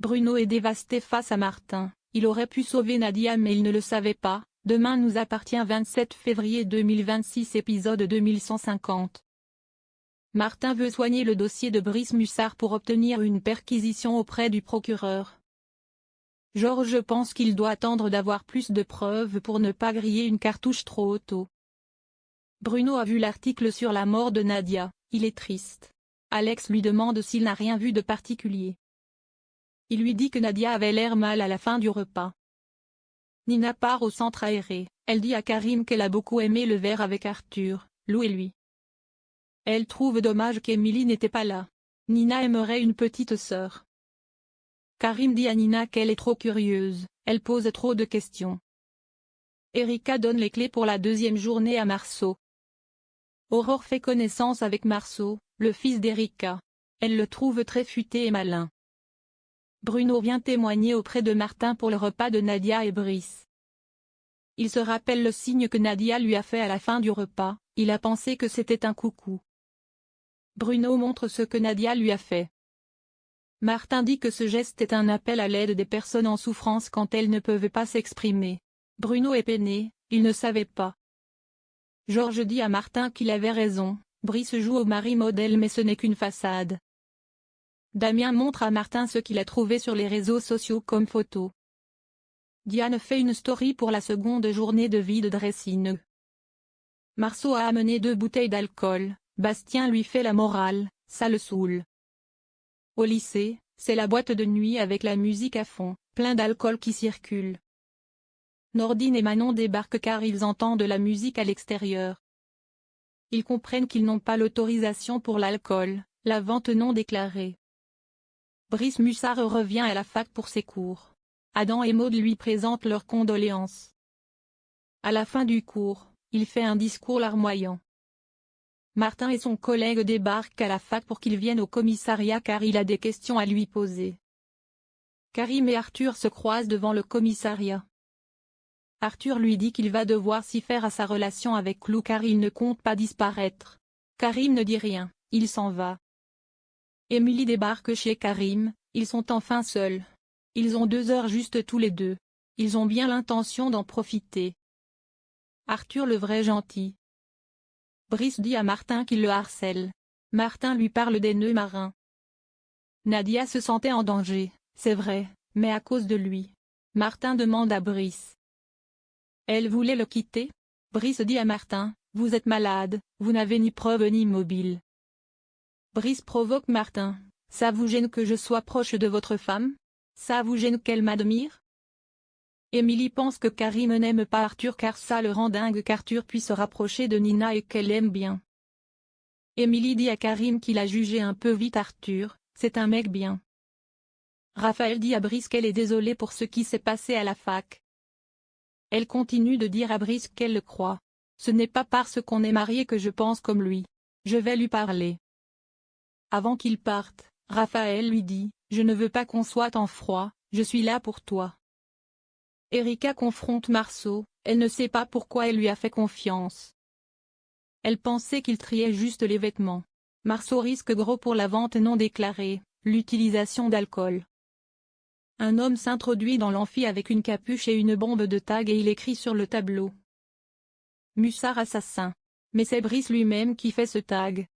Bruno est dévasté face à Martin. Il aurait pu sauver Nadia mais il ne le savait pas. Demain nous appartient 27 février 2026 épisode 2150. Martin veut soigner le dossier de Brice Mussard pour obtenir une perquisition auprès du procureur. Georges pense qu'il doit attendre d'avoir plus de preuves pour ne pas griller une cartouche trop tôt. Bruno a vu l'article sur la mort de Nadia, il est triste. Alex lui demande s'il n'a rien vu de particulier. Il lui dit que Nadia avait l'air mal à la fin du repas. Nina part au centre aéré, elle dit à Karim qu'elle a beaucoup aimé le verre avec Arthur, Lou et lui. Elle trouve dommage qu'Emily n'était pas là. Nina aimerait une petite sœur. Karim dit à Nina qu'elle est trop curieuse, elle pose trop de questions. Erika donne les clés pour la deuxième journée à Marceau. Aurore fait connaissance avec Marceau, le fils d'Erika. Elle le trouve très futé et malin. Bruno vient témoigner auprès de Martin pour le repas de Nadia et Brice. Il se rappelle le signe que Nadia lui a fait à la fin du repas, il a pensé que c'était un coucou. Bruno montre ce que Nadia lui a fait. Martin dit que ce geste est un appel à l'aide des personnes en souffrance quand elles ne peuvent pas s'exprimer. Bruno est peiné, il ne savait pas. Georges dit à Martin qu'il avait raison, Brice joue au mari modèle mais ce n'est qu'une façade. Damien montre à Martin ce qu'il a trouvé sur les réseaux sociaux comme photo. Diane fait une story pour la seconde journée de vie de dressing. Marceau a amené 2 bouteilles d'alcool, Bastien lui fait la morale, ça le saoule. Au lycée, c'est la boîte de nuit avec la musique à fond, plein d'alcool qui circule. Nordine et Manon débarquent car ils entendent la musique à l'extérieur. Ils comprennent qu'ils n'ont pas l'autorisation pour l'alcool, la vente non déclarée. Brice Mussard revient à la fac pour ses cours. Adam et Maud lui présentent leurs condoléances. À la fin du cours, il fait un discours larmoyant. Martin et son collègue débarquent à la fac pour qu'il vienne au commissariat car il a des questions à lui poser. Karim et Arthur se croisent devant le commissariat. Arthur lui dit qu'il va devoir s'y faire à sa relation avec Lou car il ne compte pas disparaître. Karim ne dit rien, il s'en va. Emily débarque chez Karim, ils sont enfin seuls. Ils ont 2 heures juste tous les deux. Ils ont bien l'intention d'en profiter. Arthur le vrai gentil. Brice dit à Martin qu'il le harcèle. Martin lui parle des nœuds marins. Nadia se sentait en danger, c'est vrai, mais à cause de lui. Martin demande à Brice. Elle voulait le quitter? Brice dit à Martin, vous êtes malade, vous n'avez ni preuve ni mobile. Brice provoque Martin, ça vous gêne que je sois proche de votre femme? Ça vous gêne qu'elle m'admire? Emily pense que Karim n'aime pas Arthur car ça le rend dingue qu'Arthur puisse se rapprocher de Nina et qu'elle l'aime bien. Emily dit à Karim qu'il a jugé un peu vite Arthur, c'est un mec bien. Raphaël dit à Brice qu'elle est désolée pour ce qui s'est passé à la fac. Elle continue de dire à Brice qu'elle le croit. Ce n'est pas parce qu'on est marié que je pense comme lui. Je vais lui parler. Avant qu'il parte, Raphaël lui dit, je ne veux pas qu'on soit en froid, je suis là pour toi. Erika confronte Marceau, elle ne sait pas pourquoi elle lui a fait confiance. Elle pensait qu'il triait juste les vêtements. Marceau risque gros pour la vente non déclarée, l'utilisation d'alcool. Un homme s'introduit dans l'amphi avec une capuche et une bombe de tag et il écrit sur le tableau. Mussard assassin. Mais c'est Brice lui-même qui fait ce tag.